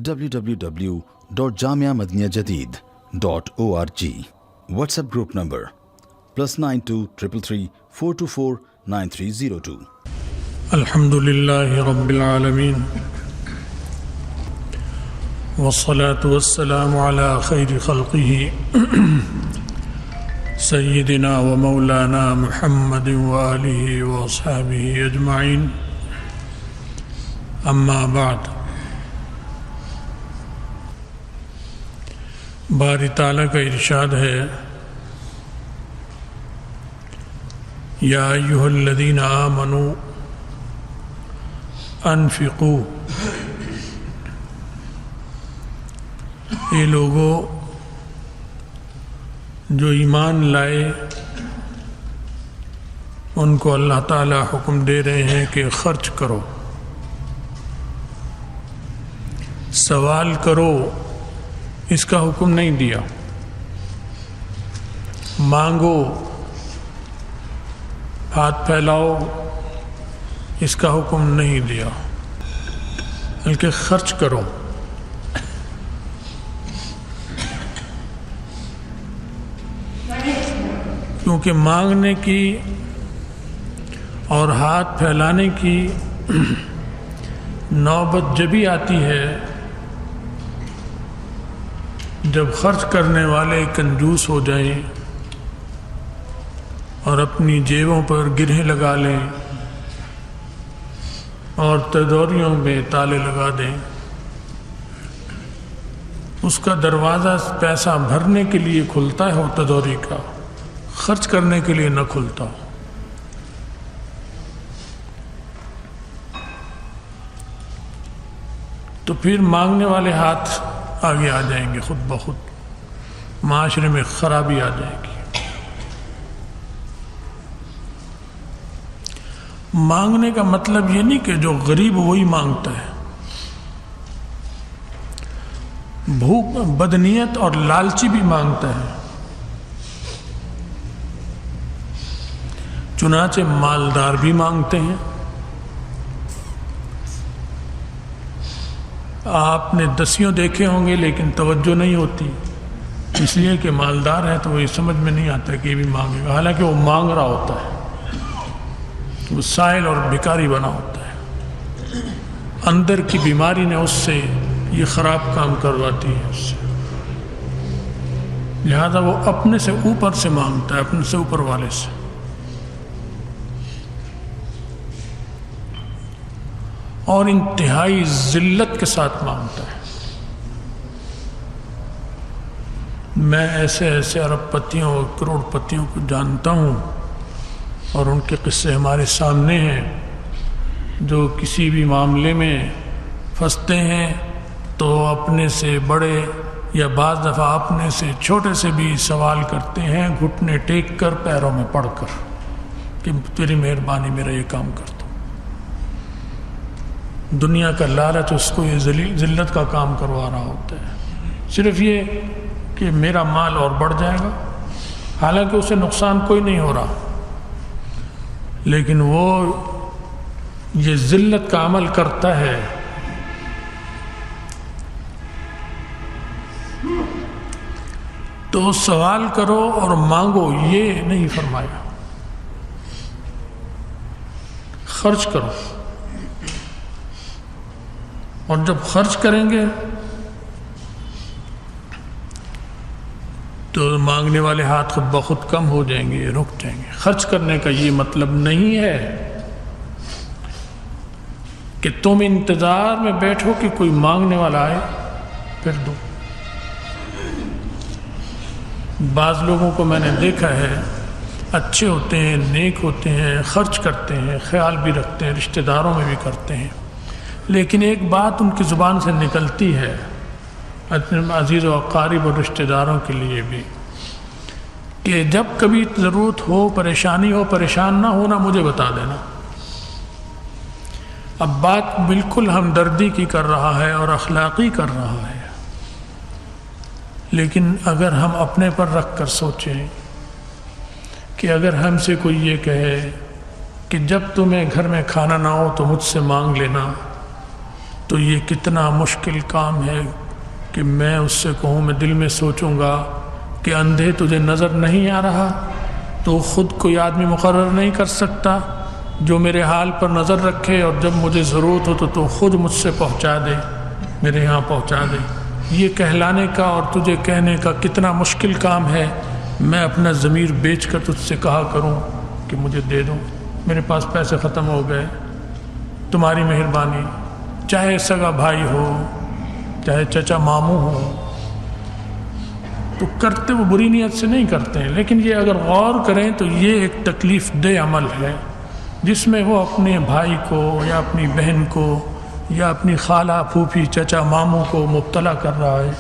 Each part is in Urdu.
www.jamiamadiniyajadid.org. WhatsApp group number +92 333 424 9302. الحمدللہ رب العالمین والصلاة والسلام على خیر خلقہ سیدنا و مولانا محمد وآلہ واصحابہ اجمعین، اما بعد۔ باری تعالیٰ کا ارشاد ہے، یا ایھا الذین آمنوا انفقوا، یہ لوگوں جو ایمان لائے ان کو اللہ تعالی حکم دے رہے ہیں کہ خرچ کرو، سوال کرو، اس کا حکم نہیں دیا، مانگو، ہاتھ پھیلاؤ، اس کا حکم نہیں دیا، بلکہ خرچ کرو۔ کیونکہ مانگنے کی اور ہاتھ پھیلانے کی نوبت جبھی آتی ہے جب خرچ کرنے والے کنجوس ہو جائیں اور اپنی جیبوں پر گرہیں لگا لیں اور تجوریوں میں تالے لگا دیں۔ اس کا دروازہ پیسہ بھرنے کے لیے کھلتا ہے، تجوری کا، خرچ کرنے کے لیے نہ کھلتا۔ تو پھر مانگنے والے ہاتھ آگے آ جائیں گے، خود بخود معاشرے میں خرابی آ جائے گی۔ مانگنے کا مطلب یہ نہیں کہ جو غریب وہی مانگتا ہے۔ بھوک بدنیت اور لالچی بھی مانگتا ہے، چنانچہ مالدار بھی مانگتے ہیں۔ آپ نے دسیوں دیکھے ہوں گے لیکن توجہ نہیں ہوتی، اس لیے کہ مالدار ہے تو وہ یہ سمجھ میں نہیں آتا کہ یہ بھی مانگے گا، حالانکہ وہ مانگ رہا ہوتا ہے، وہ سائل اور بھکاری بنا ہوتا ہے۔ اندر کی بیماری نے اس سے یہ خراب کام کرواتی ہے، اس سے، لہذا وہ اپنے سے اوپر سے مانگتا ہے، اپنے سے اوپر والے سے۔ اور انتہائی ذلت کے ساتھ مانگتا ہے۔ میں ایسے ارب پتیوں اور کروڑ پتیوں کو جانتا ہوں، اور ان کے قصے ہمارے سامنے ہیں، جو کسی بھی معاملے میں پھنستے ہیں تو اپنے سے بڑے یا بعض دفعہ اپنے سے چھوٹے سے بھی سوال کرتے ہیں، گھٹنے ٹیک کر، پیروں میں پڑ کر، کہ تیری مہربانی میرا یہ کام کر دو۔ دنیا کا لالچ اس کو یہ ذلت کا کام کروا رہا ہوتا ہے، صرف یہ کہ میرا مال اور بڑھ جائے گا، حالانکہ اسے نقصان کوئی نہیں ہو رہا، لیکن وہ یہ ذلت کا عمل کرتا ہے۔ تو سوال کرو اور مانگو، یہ نہیں فرمایا، خرچ کرو۔ اور جب خرچ کریں گے تو مانگنے والے ہاتھ خود بخود کم ہو جائیں گے، رک جائیں گے۔ خرچ کرنے کا یہ مطلب نہیں ہے کہ تم انتظار میں بیٹھو کہ کوئی مانگنے والا آئے پھر دو۔ بعض لوگوں کو میں نے دیکھا ہے، اچھے ہوتے ہیں، نیک ہوتے ہیں، خرچ کرتے ہیں، خیال بھی رکھتے ہیں، رشتہ داروں میں بھی کرتے ہیں، لیکن ایک بات ان کی زبان سے نکلتی ہے، عزیز و اقارب اور رشتہ داروں کے لیے بھی، کہ جب کبھی ضرورت ہو، پریشانی ہو، پریشان نہ ہونا، مجھے بتا دینا۔ اب بات بالکل ہمدردی کی کر رہا ہے اور اخلاقی کر رہا ہے، لیکن اگر ہم اپنے پر رکھ کر سوچیں کہ اگر ہم سے کوئی یہ کہے کہ جب تمہیں گھر میں کھانا نہ ہو تو مجھ سے مانگ لینا، تو تو یہ کتنا مشکل کام ہے کہ میں اس سے کہوں، میں دل میں سوچوں گا کہ اندھے تجھے نظر نہیں آ رہا تو خود کوئی آدمی مقرر نہیں کر سکتا جو میرے حال پر نظر رکھے، اور جب مجھے ضرورت ہو تو خود مجھ سے پہنچا دے، میرے یہاں پہنچا دے۔ یہ کہلانے کا اور تجھے کہنے کا کتنا مشکل کام ہے۔ میں اپنا ضمیر بیچ کر تجھ سے کہا کروں کہ مجھے دے دو، میرے پاس پیسے ختم ہو گئے، تمہاری مہربانی، چاہے سگا بھائی ہو، چاہے چچا ماموں ہو، تو کرتے وہ بری نیت سے نہیں کرتے ہیں، لیکن یہ اگر غور کریں تو یہ ایک تکلیف دہ عمل ہے جس میں وہ اپنے بھائی کو یا اپنی بہن کو یا اپنی خالہ پھوپھی چچا ماموں کو مبتلا کر رہا ہے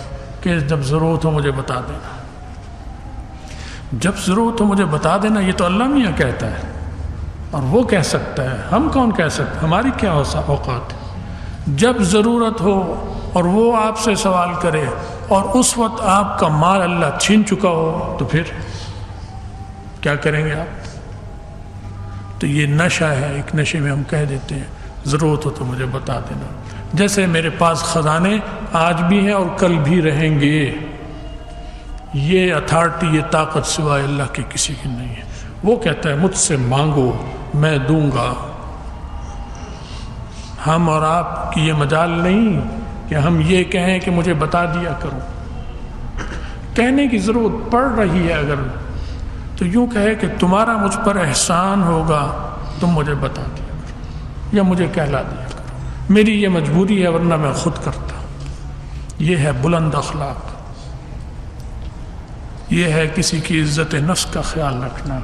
کہ جب ضرورت ہو مجھے بتا دینا، جب ضرورت ہو مجھے بتا دینا۔ یہ تو اللہ میاں کہتا ہے اور وہ کہہ سکتا ہے، ہم کون کہہ سکتے، ہماری کیا اوقات ہے۔ جب ضرورت ہو اور وہ آپ سے سوال کرے اور اس وقت آپ کا مال اللہ چھین چکا ہو تو پھر کیا کریں گے آپ؟ تو یہ نشہ ہے، ایک نشے میں ہم کہہ دیتے ہیں ضرورت ہو تو مجھے بتا دینا، جیسے میرے پاس خزانے آج بھی ہیں اور کل بھی رہیں گے۔ یہ اتھارٹی، یہ طاقت سوائے اللہ کے کسی کی نہیں ہے۔ وہ کہتا ہے مجھ سے مانگو میں دوں گا۔ ہم اور آپ کی یہ مجال نہیں کہ ہم یہ کہیں کہ مجھے بتا دیا کرو۔ کہنے کی ضرورت پڑ رہی ہے اگر تو یوں کہے کہ تمہارا مجھ پر احسان ہوگا، تم مجھے بتا دیا کرو یا مجھے کہلا دیا کرو، میری یہ مجبوری ہے ورنہ میں خود کرتا۔ یہ ہے بلند اخلاق، یہ ہے کسی کی عزت نفس کا خیال رکھنا۔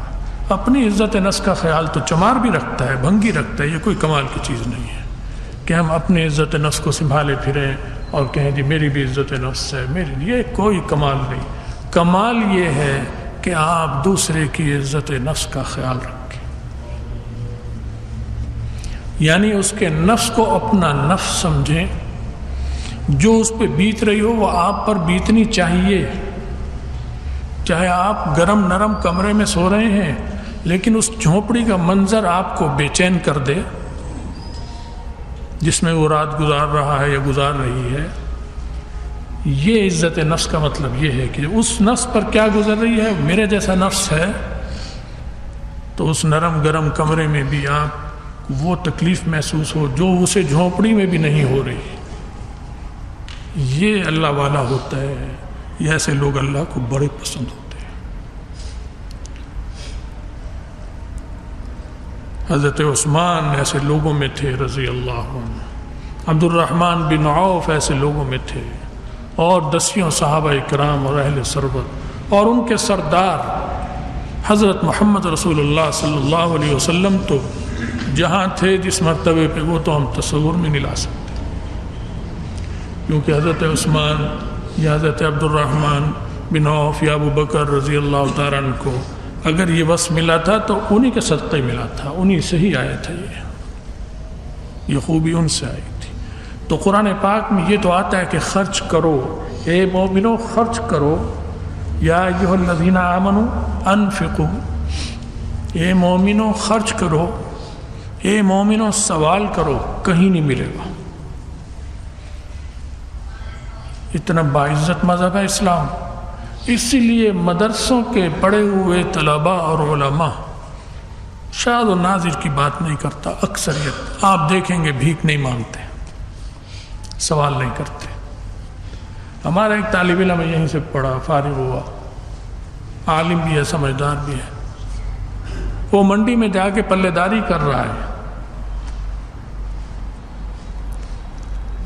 اپنی عزت نفس کا خیال تو چمار بھی رکھتا ہے، بھنگی رکھتا ہے، یہ کوئی کمال کی چیز نہیں ہے کہ ہم اپنی عزت نفس کو سنبھالے پھریں اور کہیں جی میری بھی عزت نفس ہے، میری یہ کوئی کمال نہیں۔ کمال یہ ہے کہ آپ دوسرے کی عزت نفس کا خیال رکھیں، یعنی اس کے نفس کو اپنا نفس سمجھیں، جو اس پہ بیت رہی ہو وہ آپ پر بیتنی چاہیے۔ چاہے آپ گرم نرم کمرے میں سو رہے ہیں لیکن اس جھونپڑی کا منظر آپ کو بے چین کر دے جس میں وہ رات گزار رہا ہے یا گزار رہی ہے۔ یہ عزت نفس کا مطلب یہ ہے کہ اس نفس پر کیا گزر رہی ہے، میرے جیسا نفس ہے تو اس نرم گرم کمرے میں بھی آپ وہ تکلیف محسوس ہو جو اسے جھونپڑی میں بھی نہیں ہو رہی۔ یہ اللہ والا ہوتا ہے، یہ ایسے لوگ اللہ کو بڑے پسند ہوتے ہیں۔ حضرت عثمان ایسے لوگوں میں تھے رضی اللہ عنہ، عبد الرحمن بن عوف ایسے لوگوں میں تھے، اور دسیوں صحابہ اکرام اور اہل سربت، اور ان کے سردار حضرت محمد رسول اللہ صلی اللہ علیہ وسلم تو جہاں تھے جس مرتبے پہ وہ تو ہم تصور میں نہیں لا سکتے، کیونکہ حضرت عثمان یا حضرت عبد الرحمن بن عوف یا ابو بکر رضی اللہ تعالیٰ عنہ کو اگر یہ وصف ملا تھا تو انہی کے صدقے ملا تھا، انہی سے ہی آیا تھا، یہ خوبی ان سے آئی تھی۔ تو قرآن پاک میں یہ تو آتا ہے کہ خرچ کرو، اے مومنو خرچ کرو، یا ایھا الذین آمنوا انفقوا، اے مومنو خرچ کرو، اے مومنو سوال کرو، کہیں نہیں ملے گا۔ اتنا باعزت مذہب ہے اسلام، اسی لیے مدرسوں کے پڑھے ہوئے طلباء اور علماء شاذ و نادر کی بات نہیں کرتا، اکثریت آپ دیکھیں گے بھیک نہیں مانگتے، سوال نہیں کرتے۔ ہمارا ایک طالب علم یہیں سے پڑھا، فارغ ہوا، عالم بھی ہے، سمجھدار بھی ہے، وہ منڈی میں جا کے پلے داری کر رہا ہے۔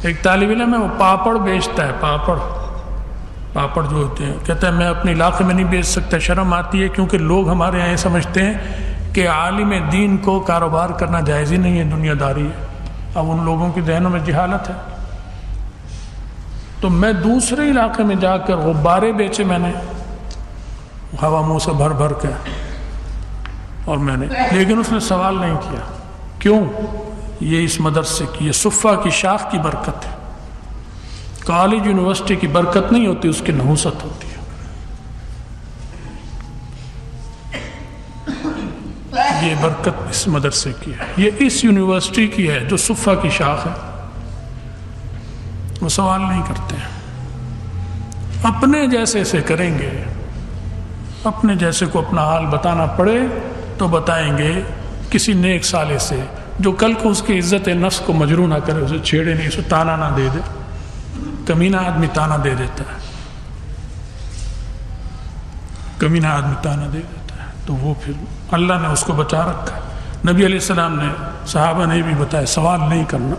ایک طالب علم ہے وہ پاپڑ بیچتا ہے، پاپڑ جو ہوتے ہیں، کہتا ہے میں اپنے علاقے میں نہیں بیچ سکتا، شرم آتی ہے، کیونکہ لوگ ہمارے یہاں سمجھتے ہیں کہ عالم دین کو کاروبار کرنا جائز ہی نہیں ہے، دنیا داری ہے۔ اب ان لوگوں کے ذہنوں میں جہالت ہے۔ تو میں دوسرے علاقے میں جا کر غبارے بیچے، میں نے ہوا منہ سے بھر بھر کے، اور میں نے، لیکن اس نے سوال نہیں کیا۔ کیوں؟ یہ اس مدرسے کی، یہ صفہ کی شاخ کی برکت ہے۔ کالج یونیورسٹی کی برکت نہیں ہوتی، اس کی نحوست ہوتی ہے۔ یہ برکت اس مدرسے کی ہے، یہ اس یونیورسٹی کی ہے جو صفہ کی شاخ ہے۔ وہ سوال نہیں کرتے ہیں. اپنے جیسے سے کریں گے. اپنے جیسے کو اپنا حال بتانا پڑے تو بتائیں گے کسی نیک صالح سے جو کل کو اس کی عزت نفس کو مجروح نہ کرے, اسے چھیڑے نہیں, اسے تانا نہ دے دے. کمینہ آدمی تانا دے دیتا ہے, کمینہ آدمی تانا دے دیتا ہے, تو وہ پھر اللہ نے اس کو بچا رکھا ہے. نبی علیہ السلام نے, صحابہ نے بھی بتایا, سوال نہیں کرنا,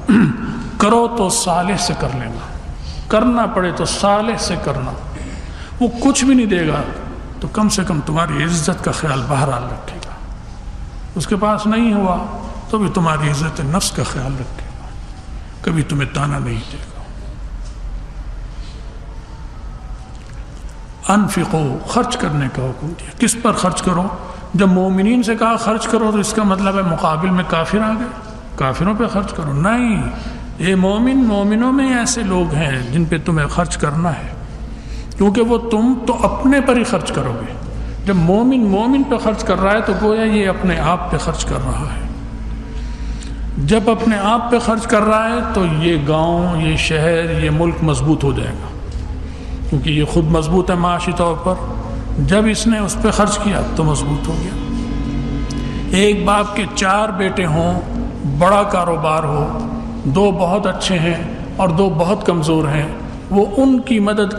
کرو تو صالح سے کر لینا, کرنا پڑے تو صالح سے کرنا. وہ کچھ بھی نہیں دے گا تو کم سے کم تمہاری عزت کا خیال بہرحال رکھے گا. اس کے پاس نہیں ہوا تو بھی تمہاری عزت نفس کا خیال رکھے گا, کبھی تمہیں تانا نہیں دے گا. انفقو, خرچ کرنے کا حکم دیا. کس پر خرچ کرو؟ جب مومنین سے کہا خرچ کرو تو اس کا مطلب ہے مقابل میں کافر آ گئے, کافروں پہ خرچ کرو؟ نہیں, یہ مومنوں میں ایسے لوگ ہیں جن پہ تمہیں خرچ کرنا ہے, کیونکہ وہ تم تو اپنے پر ہی خرچ کرو گے. جب مومن پہ خرچ کر رہا ہے تو گویا یہ اپنے آپ پہ خرچ کر رہا ہے. جب اپنے آپ پہ خرچ کر رہا ہے تو یہ گاؤں, یہ شہر, یہ ملک مضبوط ہو جائے گا, کیونکہ یہ خود مضبوط ہے معاشی طور پر. جب اس نے اس پہ خرچ کیا تو مضبوط ہو گیا. ایک باپ کے 4 بیٹے ہوں, بڑا کاروبار ہو, 2 بہت اچھے ہیں اور 2 بہت کمزور ہیں, وہ ان کی مدد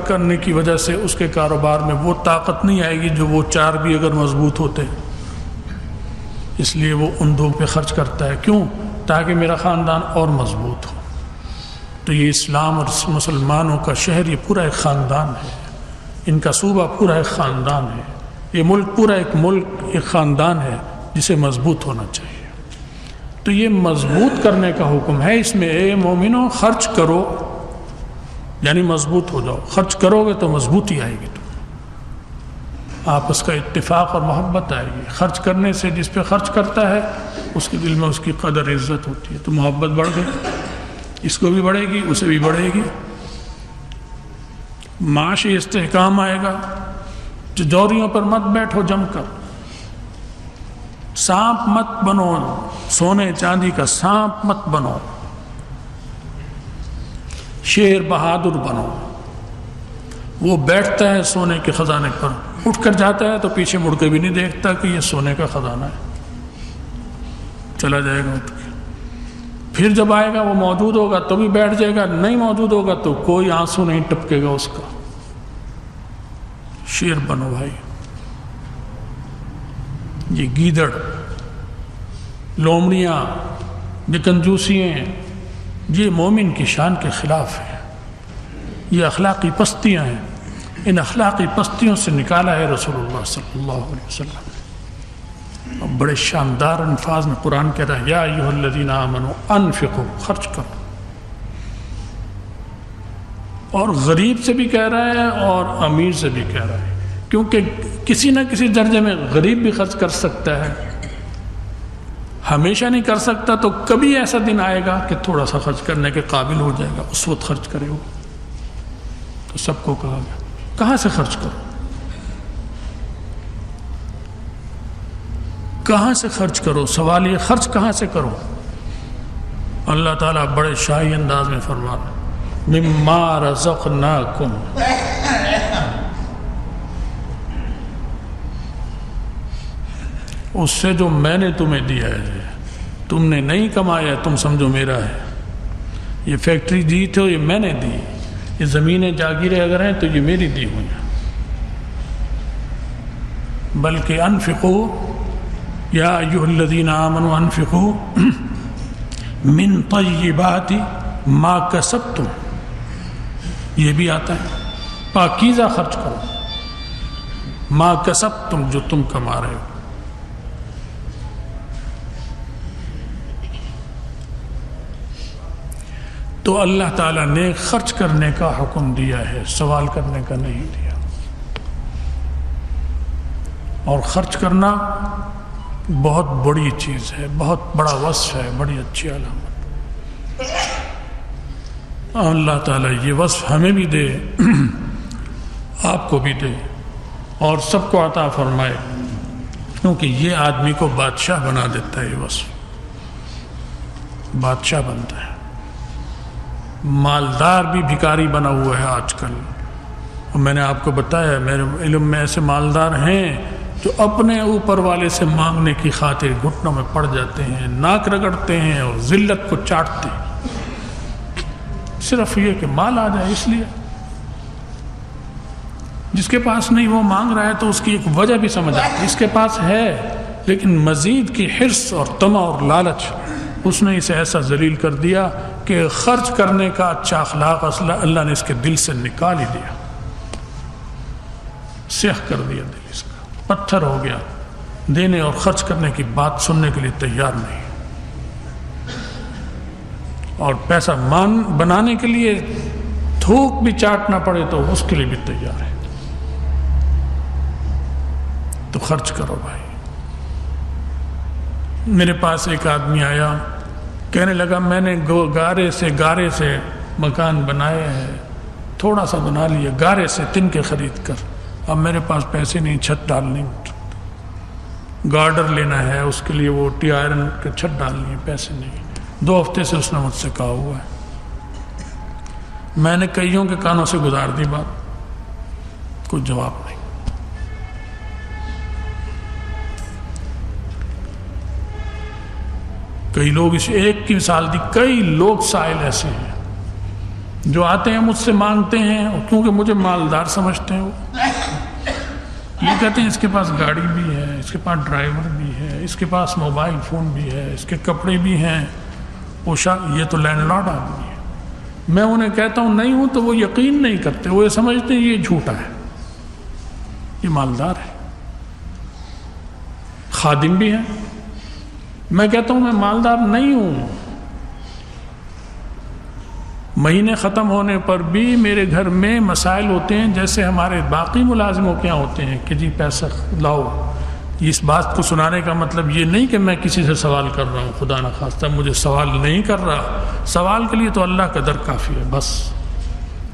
کرنے کی وجہ سے اس کے کاروبار میں وہ طاقت نہیں آئے گی جو وہ 4 بھی اگر مضبوط ہوتے. اس لیے وہ ان 2 پہ خرچ کرتا ہے. کیوں؟ تاکہ میرا خاندان اور مضبوط ہو. تو یہ اسلام اور مسلمانوں کا شہر یہ پورا ایک خاندان ہے, ان کا صوبہ پورا ایک خاندان ہے, یہ ملک پورا ایک خاندان ہے جسے مضبوط ہونا چاہیے. تو یہ مضبوط کرنے کا حکم ہے اس میں. اے مومنوں, خرچ کرو, یعنی مضبوط ہو جاؤ. خرچ کرو گے تو مضبوطی آئے گی, تو آپس کا اتفاق اور محبت آئے گی. خرچ کرنے سے جس پہ خرچ کرتا ہے اس کے دل میں اس کی قدر عزت ہوتی ہے, تو محبت بڑھ گئی, اس کو بھی بڑھے گی, اسے بھی بڑھے گی. معاشی استحکام آئے گا. تجوریوں پر مت بیٹھو جم کر, سانپ مت بنو, سونے چاندی کا سانپ مت بنو, شیر بہادر بنو. وہ بیٹھتا ہے سونے کے خزانے پر, اٹھ کر جاتا ہے تو پیچھے مڑ کے بھی نہیں دیکھتا کہ یہ سونے کا خزانہ ہے, چلا جائے گا اٹھ کے. پھر جب آئے گا وہ موجود ہوگا تو بھی بیٹھ جائے گا, نہیں موجود ہوگا تو کوئی آنسو نہیں ٹپکے گا اس کا. شیر بنو بھائی. یہ گیدڑ, لومڑیاں, یہ کنجوسیاں, یہ مومن کی شان کے خلاف ہیں. یہ اخلاقی پستیاں ہیں. ان اخلاقی پستیوں سے نکالا ہے رسول اللہ صلی اللہ علیہ وسلم. اور بڑے شاندار الفاظ میں قرآن کہتا ہے, یا ایھا الذین آمنوا انفقوا, خرچ کرو. اور غریب سے بھی کہہ رہا ہے اور امیر سے بھی کہہ رہا ہے, کیونکہ کسی نہ کسی درجے میں غریب بھی خرچ کر سکتا ہے, ہمیشہ نہیں کر سکتا. تو کبھی ایسا دن آئے گا کہ تھوڑا سا خرچ کرنے کے قابل ہو جائے گا, اس وقت خرچ کرے ہو. تو سب کو کہا گیا کہاں سے خرچ کرو, کہاں سے خرچ کرو. سوال یہ خرچ کہاں سے کرو. اللہ تعالیٰ بڑے شاہی انداز میں فرما رہا ہے, مما رزقناکم, اس سے جو میں نے تمہیں دیا ہے. تم نے نہیں کمایا, تم سمجھو میرا ہے. یہ فیکٹری دی تو یہ میں نے دی, یہ زمینیں جاگیریں اگر ہیں تو یہ میری دی ہوئی ہیں. بلکہ انفقوا یا ایھا الذین آمنوا انفقوا من طیبات ما کسبتم, یہ بھی آتا ہے. پاکیزہ خرچ کرو, ما کسبتم, جو تم کما رہے ہو. تو اللہ تعالیٰ نے خرچ کرنے کا حکم دیا ہے, سوال کرنے کا نہیں دیا. اور خرچ کرنا بہت بڑی چیز ہے, بہت بڑا وصف ہے, بڑی اچھی علامت. اللہ تعالیٰ یہ وصف ہمیں بھی دے, آپ کو بھی دے, اور سب کو عطا فرمائے, کیونکہ یہ آدمی کو بادشاہ بنا دیتا ہے. یہ وصف بادشاہ بنتا ہے. مالدار بھی بھکاری بنا ہوا ہے آج کل. اور میں نے آپ کو بتایا میرے علم میں ایسے مالدار ہیں جو اپنے اوپر والے سے مانگنے کی خاطر گھٹنوں میں پڑ جاتے ہیں, ناک رگڑتے ہیں اور ذلت کو چاٹتے ہیں, صرف یہ کہ مال آ جائے اس لیے. جس کے پاس نہیں وہ مانگ رہا ہے تو اس کی ایک وجہ بھی سمجھ آتی. اس کے پاس ہے لیکن مزید کی حرص اور طمع اور لالچ اس نے اسے ایسا ذلیل کر دیا کہ خرچ کرنے کا اچھا اخلاق اللہ نے اس کے دل سے نکال ہی دیا, سیاہ کر دیا دل اس کا, پتھر ہو گیا, دینے اور خرچ کرنے کی بات سننے کے لیے تیار نہیں, اور پیسہ بنانے کے لیے تھوک بھی چاٹنا پڑے تو اس کے لیے بھی تیار ہے. تو خرچ کرو بھائی. میرے پاس ایک آدمی آیا, کہنے لگا میں نے گارے سے مکان بنائے ہیں, تھوڑا سا بنا لیا گارے سے تن کے خرید کر, اب میرے پاس پیسے نہیں, چھت ڈالنی, گارڈر لینا ہے, اس کے لیے وہ ٹی آئرن کے چھت ڈالنی ہے, پیسے نہیں. 2 ہفتے سے اس نے مجھ سے کہا ہوا ہے. میں نے کئیوں کے کانوں سے گزار دی بات, کوئی جواب نہیں. کئی لوگ اس ایک کی مثال دی, کئی لوگ سائل ایسے ہیں جو آتے ہیں مجھ سے مانگتے ہیں کیونکہ مجھے مالدار سمجھتے ہیں. وہ یہ کہتے ہیں اس کے پاس گاڑی بھی ہے, اس کے پاس ڈرائیور بھی ہے, اس کے پاس موبائل فون بھی ہے, اس کے کپڑے بھی ہیں, پوشاک, یہ تو لینڈ لارڈ آدمی ہے. میں انہیں کہتا ہوں نہیں ہوں تو وہ یقین نہیں کرتے, وہ یہ سمجھتے ہیں یہ جھوٹا ہے, یہ مالدار ہے. خادم بھی ہے, میں کہتا ہوں میں مالدار نہیں ہوں, مہینے ختم ہونے پر بھی میرے گھر میں مسائل ہوتے ہیں جیسے ہمارے باقی ملازموں کے یہاں ہوتے ہیں کہ جی پیسہ لاؤ. اس بات کو سنانے کا مطلب یہ نہیں کہ میں کسی سے سوال کر رہا ہوں, خدا نخواستہ مجھے سوال نہیں کر رہا, سوال کے لیے تو اللہ کا در کافی ہے, بس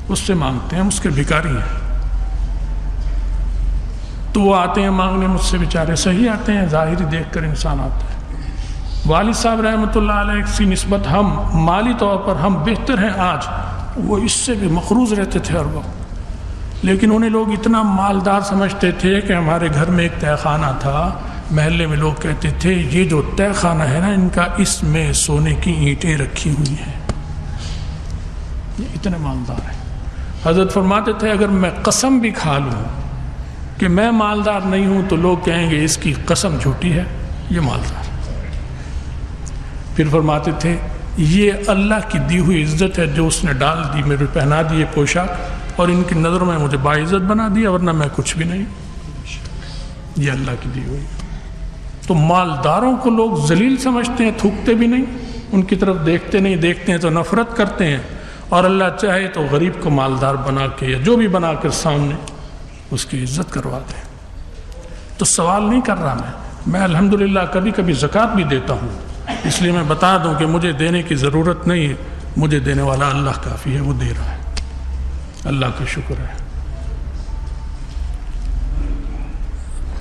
اس سے مانگتے ہیں, ہم اس کے بھکاری ہیں. تو وہ آتے ہیں مانگنے مجھ سے, بیچارے صحیح آتے ہیں, ظاہری دیکھ کر انسان آتا ہے. والد صاحب رحمۃ اللہ علیہ کی نسبت ہم مالی طور پر ہم بہتر ہیں آج, وہ اس سے بھی مقروض رہتے تھے ہر وقت, لیکن انہیں لوگ اتنا مالدار سمجھتے تھے کہ ہمارے گھر میں ایک تہہ خانہ تھا, محلے میں لوگ کہتے تھے یہ جو تہہ خانہ ہے نا ان کا, اس میں سونے کی اینٹیں رکھی ہوئی ہیں, یہ اتنے مالدار ہیں. حضرت فرماتے تھے اگر میں قسم بھی کھا لوں کہ میں مالدار نہیں ہوں تو لوگ کہیں گے اس کی قسم جھوٹی ہے, یہ مالدار. پھر فرماتے تھے یہ اللہ کی دی ہوئی عزت ہے جو اس نے ڈال دی, میرے پہنا دی یہ پوشاک, اور ان کی نظروں میں مجھے باعزت بنا دیا, ورنہ میں کچھ بھی نہیں, یہ اللہ کی دی ہوئی. تو مالداروں کو لوگ ذلیل سمجھتے ہیں, تھوکتے بھی نہیں, ان کی طرف دیکھتے نہیں, دیکھتے ہیں تو نفرت کرتے ہیں, اور اللہ چاہے تو غریب کو مالدار بنا کے یا جو بھی بنا کر سامنے اس کی عزت کروا دیں. تو سوال نہیں کر رہا میں الحمدللہ کبھی کبھی زکوٰۃ بھی دیتا ہوں, اس لیے میں بتا دوں کہ مجھے دینے کی ضرورت نہیں, مجھے دینے والا اللہ کافی ہے, وہ دے رہا ہے, اللہ کا شکر ہے.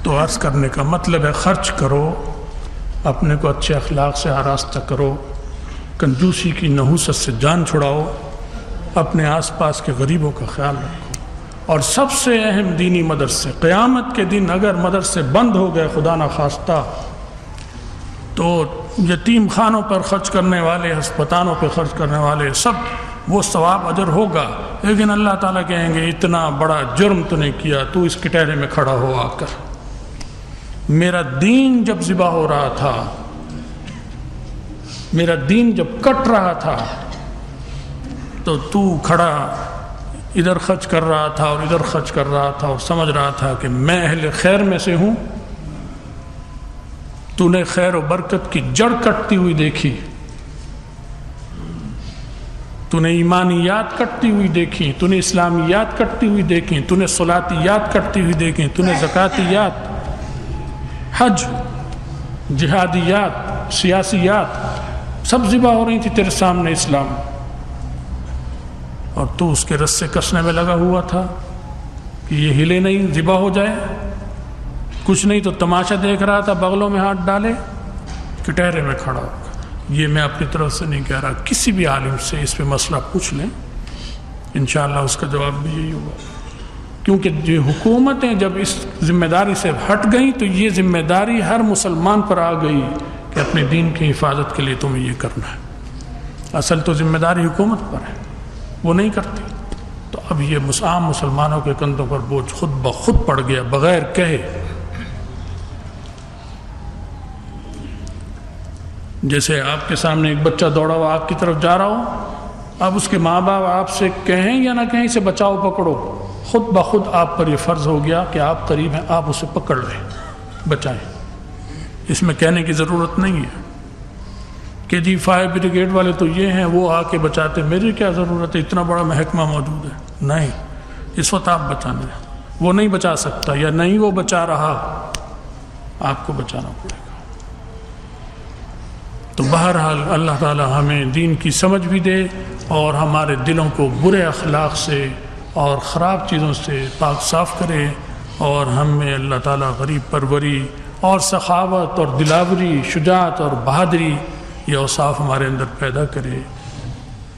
تو عرض کرنے کا مطلب ہے خرچ کرو, اپنے کو اچھے اخلاق سے آراستہ کرو, کنجوسی کی نحوست سے جان چھڑاؤ, اپنے آس پاس کے غریبوں کا خیال رکھو, اور سب سے اہم دینی مدرسے قیامت کے دن اگر مدرسے بند ہو گئے خدا نخواستہ تو یتیم خانوں پر خرچ کرنے والے, ہسپتالوں پہ خرچ کرنے والے سب وہ ثواب اجر ہوگا, لیکن اللہ تعالیٰ کہیں گے اتنا بڑا جرم تو نہیں کیا, تو اس کٹہرے میں کھڑا ہو آ کر. میرا دین جب ذبح ہو رہا تھا, میرا دین جب کٹ رہا تھا تو کھڑا ادھر خرچ کر رہا تھا اور ادھر خرچ کر رہا تھا, اور سمجھ رہا تھا کہ میں اہل خیر میں سے ہوں. تو نے خیر و برکت کی جڑ کٹتی ہوئی دیکھی, تو نے ایمانیات کٹتی ہوئی دیکھی, تو نے اسلامیات کٹتی ہوئی دیکھی, تو نے صلاتیات کٹتی ہوئی دیکھی, تو نے زکاتیات, حج, جہادیات, سیاسیات سب ذبح ہو رہی تھی تیرے سامنے اسلام, اور تو اس کے رس سے کسنے میں لگا ہوا تھا کہ یہ ہلے نہیں, ذبح ہو جائے. کچھ نہیں تو تماشا دیکھ رہا تھا, بغلوں میں ہاتھ ڈالے, کٹہرے میں کھڑا ہو. یہ میں اپنی طرف سے نہیں کہہ رہا، کسی بھی عالم سے اس پہ مسئلہ پوچھ لیں، انشاءاللہ اس کا جواب بھی یہی ہوگا. کیونکہ جو حکومتیں جب اس ذمہ داری سے ہٹ گئیں تو یہ ذمہ داری ہر مسلمان پر آ گئی کہ اپنے دین کی حفاظت کے لیے تمہیں یہ کرنا ہے. اصل تو ذمہ داری حکومت پر ہے، وہ نہیں کرتی. تو اب یہ عام مسلمانوں کے کندھوں پر بوجھ خود بخود پڑ گیا بغیر کہے. جیسے آپ کے سامنے ایک بچہ دوڑا ہوا آپ کی طرف جا رہا ہو، اب اس کے ماں باپ آپ سے کہیں یا نہ کہیں اسے بچاؤ پکڑو، خود بخود آپ پر یہ فرض ہو گیا کہ آپ قریب ہیں، آپ اسے پکڑ لیں، بچائیں. اس میں کہنے کی ضرورت نہیں ہے کہ جی فائر بریگیڈ والے تو یہ ہیں وہ آ کے بچاتے، میری کیا ضرورت ہے، اتنا بڑا محکمہ موجود ہے. نہیں، اس وقت آپ بچانے ہیں. وہ نہیں بچا سکتا یا نہیں وہ بچا رہا، آپ کو بچانا پڑے گا. تو بہرحال اللہ تعالی ہمیں دین کی سمجھ بھی دے اور ہمارے دلوں کو برے اخلاق سے اور خراب چیزوں سے پاک صاف کرے، اور ہمیں اللہ تعالی غریب پروری اور سخاوت اور دلاوری، شجاعت اور بہادری، یہ اوصاف ہمارے اندر پیدا کرے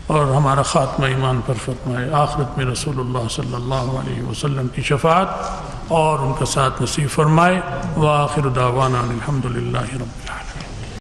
اور ہمارا خاتمہ ایمان پر فرمائے. آخرت میں رسول اللہ صلی اللہ علیہ وسلم کی شفاعت اور ان کا ساتھ نصیب فرمائے. وآخر دعوانا الحمد للہ رب